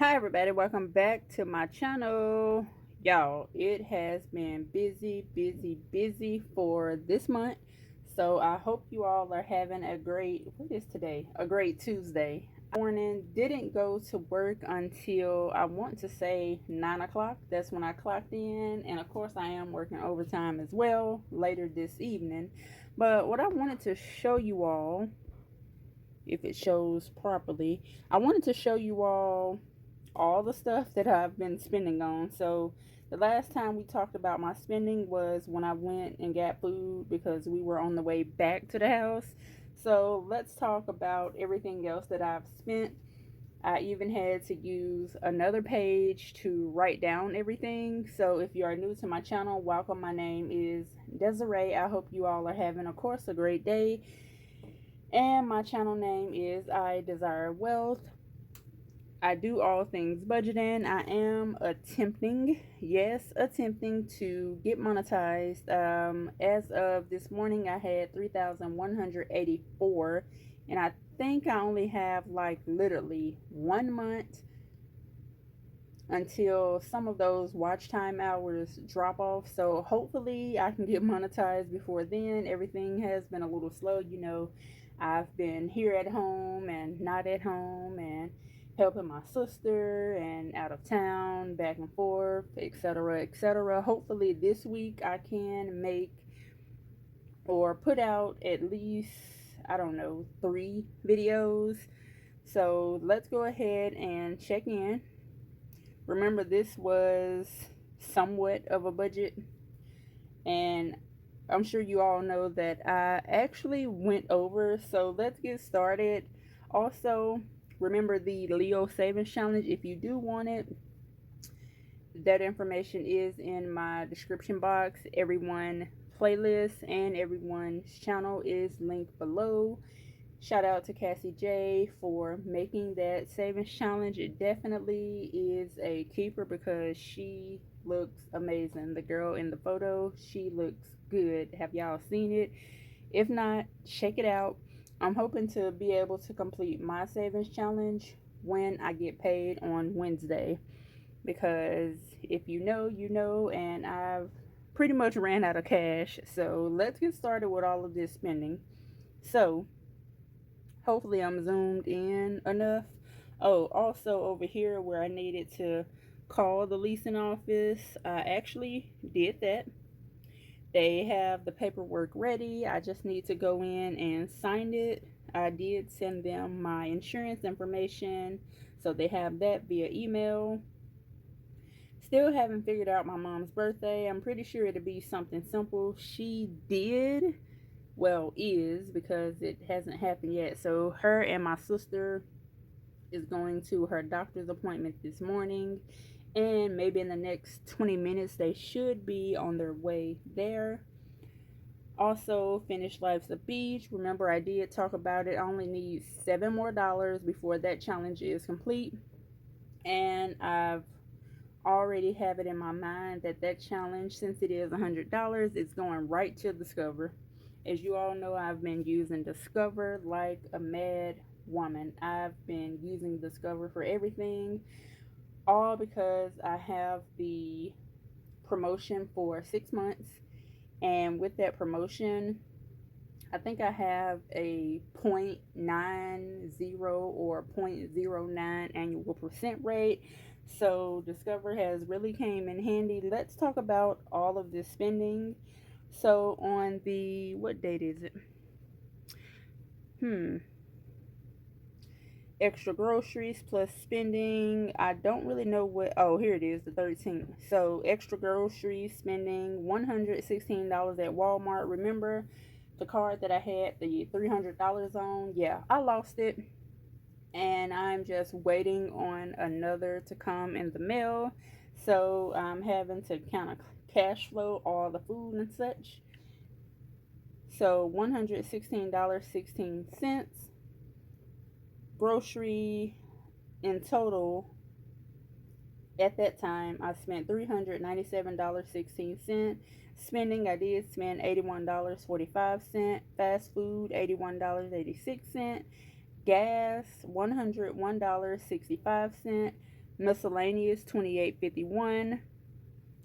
Hi everybody, welcome back to my channel. Y'all, it has been busy for this month. So I hope you all are having a great, what is today? A great Tuesday. Morning, didn't go to work until I want to say 9 o'clock. That's when I clocked in. And of course I am working overtime as well later this evening. But what I wanted to show you all, if it shows properly, I wanted to show you all the stuff that I've been spending on. So the last time we talked about my spending was when I went and got food because we were on the way back to the house. So let's talk about everything else that I've spent. I even had to use another page to write down everything. So if you are new to my channel, welcome. My name is Desiree. I hope you all are having, of course, a great day. And my channel name is I Desire Wealth. I do all things budgeting. I am attempting, yes, attempting to get monetized. As of this morning, I had 3,184, and I think I only have like literally 1 month until some of those watch time hours drop off. So hopefully I can get monetized before then. Everything has been a little slow, I've been here at home and not at home and helping my sister and out of town, back and forth, etc., etc. Hopefully this week I can make or put out at least, I don't know, 3 videos. So let's go ahead and check in. Remember, this was somewhat of a budget, and I'm sure you all know that I actually went over. So let's get started. Also, remember the Leo Savings Challenge. If you do want it, that information is in my description box. Everyone playlist and everyone's channel is linked below. Shout out to Cassie J for making that savings challenge. It definitely is a keeper because she looks amazing. The girl in the photo, she looks good. Have y'all seen it? If not, check it out. I'm hoping to be able to complete my savings challenge when I get paid on Wednesday, because if you know, you know, and I've pretty much ran out of cash. So let's get started with all of this spending. So hopefully I'm zoomed in enough. Oh, also over here where I needed to call the leasing office, I actually did that. They have the paperwork ready. I just need to go in and sign it. I did send them my insurance information, so they have that via email. Still haven't figured out my mom's birthday. I'm pretty sure it'll be something simple. She did, well, is, because it hasn't happened yet. So her and my sister is going to her doctor's appointment this morning, and maybe in the next 20 minutes they should be on their way there. Also, finished Life's a Beach. Remember, I did talk about it. I only need $7 more before that challenge is complete, and I've already have it in my mind that that challenge, since it is $100, is going right to Discover. As you all know, I've been using Discover like a mad woman. I've been using Discover for everything, all because I have the promotion for 6 months. And with that promotion, I think I have a 0.90 or 0.09 annual percent rate. So Discover has really came in handy. Let's talk about all of this spending. So on the, what date is it? Extra groceries plus spending. I don't really know what, oh, here it is, the 13th. So extra groceries spending $116 at Walmart. Remember the card that I had the $300 on? Yeah, I lost it, and I'm just waiting on another to come in the mail. So I'm having to kind of cash flow all the food and such. So $116.16 grocery in total. At that time, I spent $397.16. Spending, I did spend $81.45. Fast food, $81.86. Gas, $101.65. Miscellaneous, $28.51.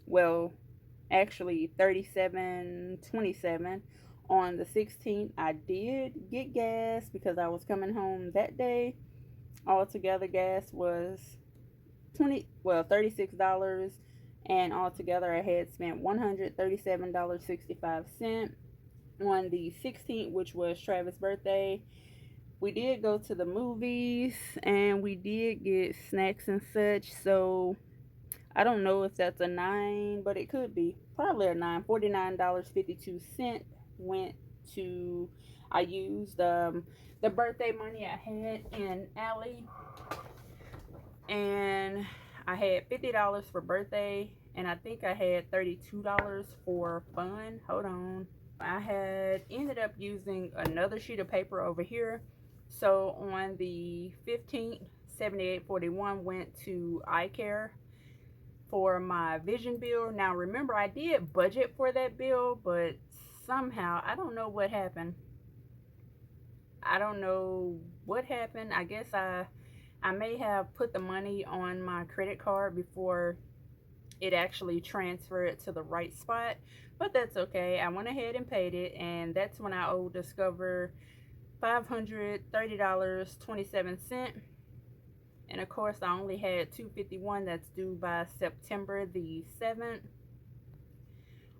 Well, actually $37.27. On the 16th, I did get gas because I was coming home that day. Altogether, gas was $36, and altogether I had spent $137.65. On the 16th, which was Travis' birthday, we did go to the movies and we did get snacks and such. So I don't know if that's a nine, but it could be. Probably a nine. $49.52 went to. I used the birthday money I had in Alley, and I had $50 for birthday, and I think I had $32 for fun. Hold on. I had ended up using another sheet of paper over here. So on the 15th, 78.41 went to eye care for my vision bill. Now remember, I did budget for that bill, but somehow I don't know what happened. I don't know what happened. I guess I may have put the money on my credit card before it actually transferred to the right spot, but that's okay. I went ahead and paid it, and that's when I owed Discover $530.27. And of course, I only had $251 that's due by September the 7th.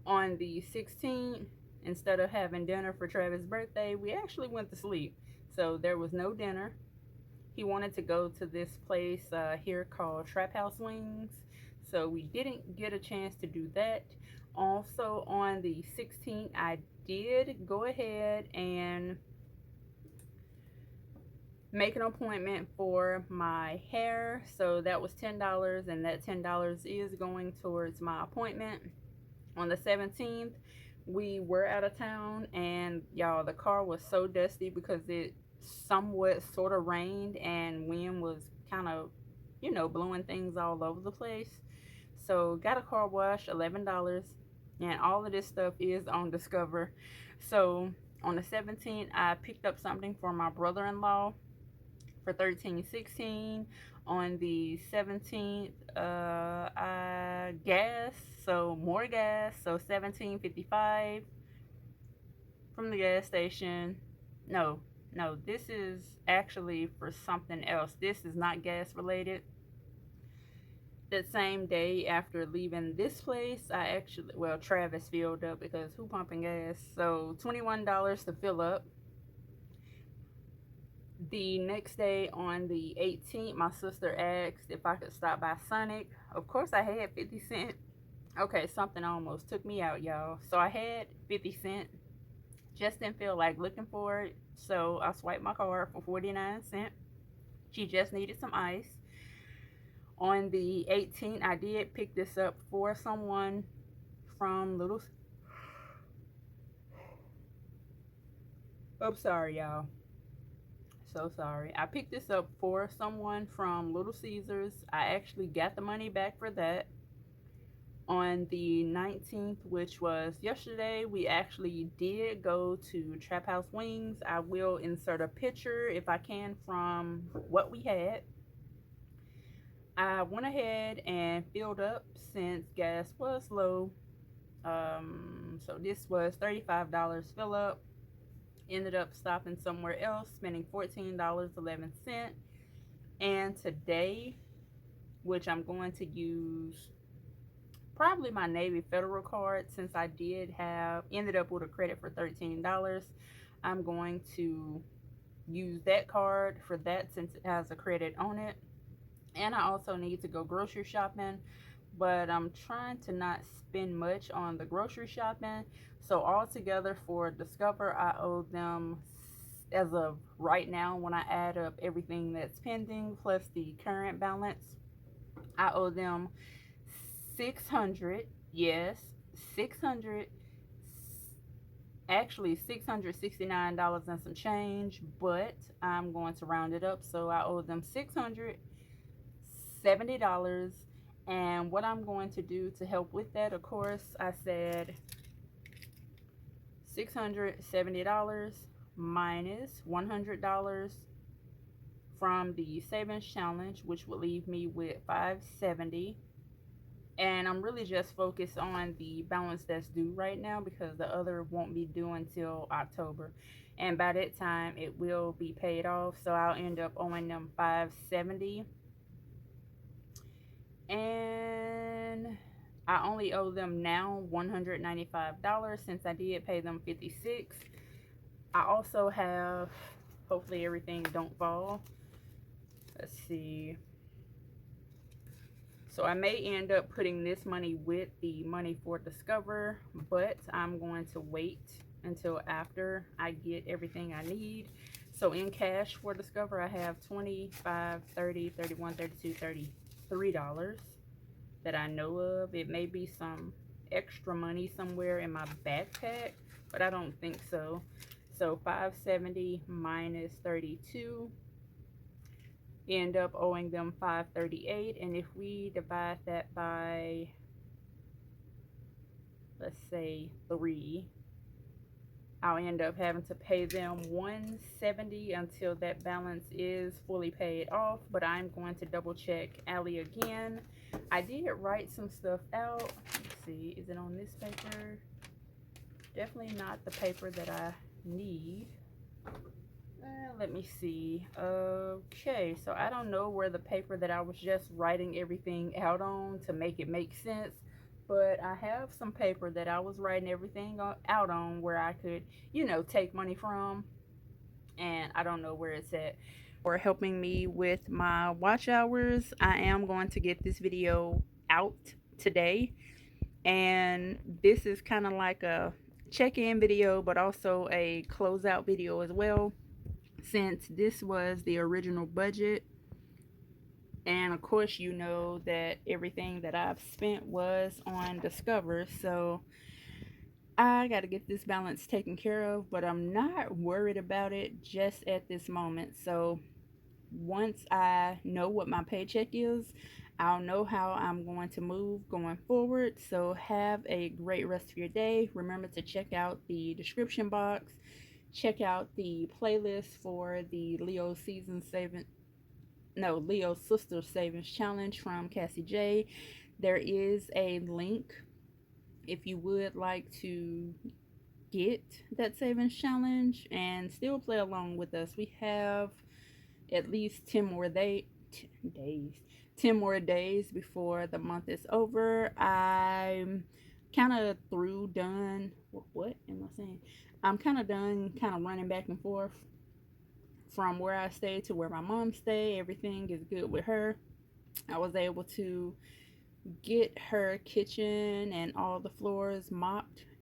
On the 16th, instead of having dinner for Travis' birthday, we actually went to sleep. So there was no dinner. He wanted to go to this place here called Trap House Wings. So we didn't get a chance to do that. Also on the 16th, I did go ahead and make an appointment for my hair. So that was $10, and that $10 is going towards my appointment. On the 17th, we were out of town, and y'all, the car was so dusty because it somewhat sort of rained and wind was kind of, blowing things all over the place. So got a car wash, $11, and all of this stuff is on Discover. So on the 17th, I picked up something for my brother-in-law for $13.16. On the 17th, gas, so more gas, so $17.55 from the gas station. No, this is actually for something else. This is not gas related. That same day after leaving this place, Travis filled up, because who pumping gas? So $21 to fill up. The next day on the 18th, my sister asked if I could stop by Sonic. Of course, I had 50 cents. Okay, something almost took me out, y'all. So I had 50 cents. Just didn't feel like looking for it. So I swiped my card for 49 cents. She just needed some ice. On the 18th, I did pick this up for someone from Little... I'm sorry, y'all. So sorry. I picked this up for someone from Little Caesars. I actually got the money back for that. On the 19th, which was yesterday, we actually did go to Trap House Wings. I will insert a picture if I can from what we had. I went ahead and filled up since gas was low. So this was $35 fill up. Ended up stopping somewhere else, spending $14.11. And today, which I'm going to use probably my Navy Federal card, since I ended up with a credit for $13. I'm going to use that card for that since it has a credit on it. And I also need to go grocery shopping, but I'm trying to not spend much on the grocery shopping. So altogether for Discover, I owe them, as of right now, when I add up everything that's pending plus the current balance, I owe them $669 and some change, but I'm going to round it up, so I owe them $670. And what I'm going to do to help with that, of course, I said $670 minus $100 from the savings challenge, which would leave me with 570. And I'm really just focused on the balance that's due right now because the other won't be due until October. And by that time, it will be paid off. So I'll end up owing them 570. And I only owe them now $195 since I did pay them 56. I also have, hopefully everything don't fall. Let's see. So I may end up putting this money with the money for Discover, but I'm going to wait until after I get everything I need. So in cash for Discover, I have $25, $30, $31, $32, $33 that I know of. It may be some extra money somewhere in my backpack, but I don't think so. So 570 minus 32, end up owing them 538. And if we divide that by, let's say 3, I'll end up having to pay them 170 until that balance is fully paid off. But I'm going to double check Allie again. I did write some stuff out. Let's see, is it on this paper? Definitely not the paper that I need. Let me see. Okay, so I don't know where the paper that I was just writing everything out on to make it make sense, but I have some paper that I was writing everything out on where I could, take money from, and I don't know where it's at. For helping me with my watch hours, I am going to get this video out today, and this is kind of like a check-in video, but also a closeout video as well, since this was the original budget. And of course, you know that everything that I've spent was on Discover, so I got to get this balance taken care of, but I'm not worried about it just at this moment. So once I know what my paycheck is, I'll know how I'm going to move going forward. So have a great rest of your day. Remember to check out the description box. Check out the playlist for the Leo Sister Savings Challenge from Cassie J. There is a link if you would like to get that savings challenge and still play along with us. We have at least 10 more days 10 more days before the month is over. I'm kind of done. What am I saying? I'm kind of done running back and forth from where I stay to where my mom stay. Everything is good with her. I was able to get her kitchen and all the floors mopped